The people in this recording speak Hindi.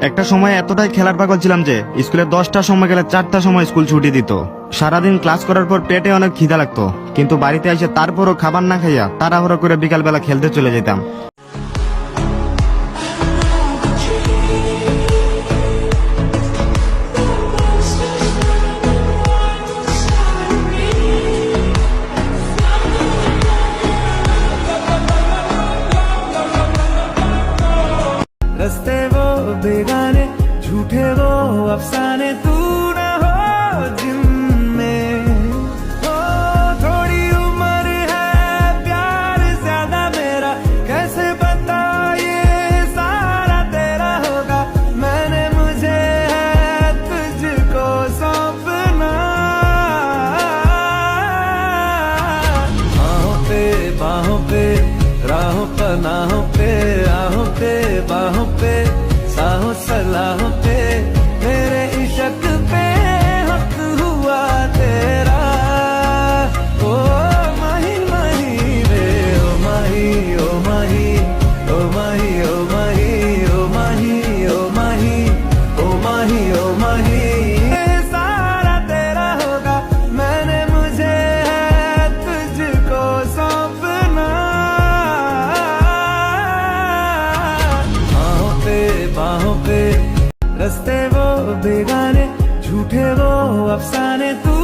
একটা সময় এতটাই খেলার পাগল ছিলাম যে স্কুলে 10টার সময় গেলে 4টার সময় স্কুল ছুটি দিত। সারাদিন ক্লাস করার পর পেটে অনেক খিদা লাগতো, কিন্তু বাড়িতে এসে তারপরও খাবার না খাইয়া তাড়াহুড়ো করে বিকালবেলা খেলতে চলে যেতাম। रस्ते वो बेगाने झूठे वो अफसाने तू न हो जिनमें ओ थोड़ी उम्र है प्यार ज्यादा मेरा कैसे बता ये सारा तेरा होगा मैंने मुझे है तुझको सौंपना बाहों पे राहों पनाहों पे आहों पे बाहों पे साहों सलाहों पे मेरे इश्क पे हक हुआ तेरा ओ माही माही रे ओ माही ओ माही ओ माही ओ माही ओ माही ओ माही ओ माही ओ माही सारा तेरा होगा मैंने मुझे है तुझको सौंपना बाहों पे रस्ते वो बेगाने झूठे वो अफसाने तू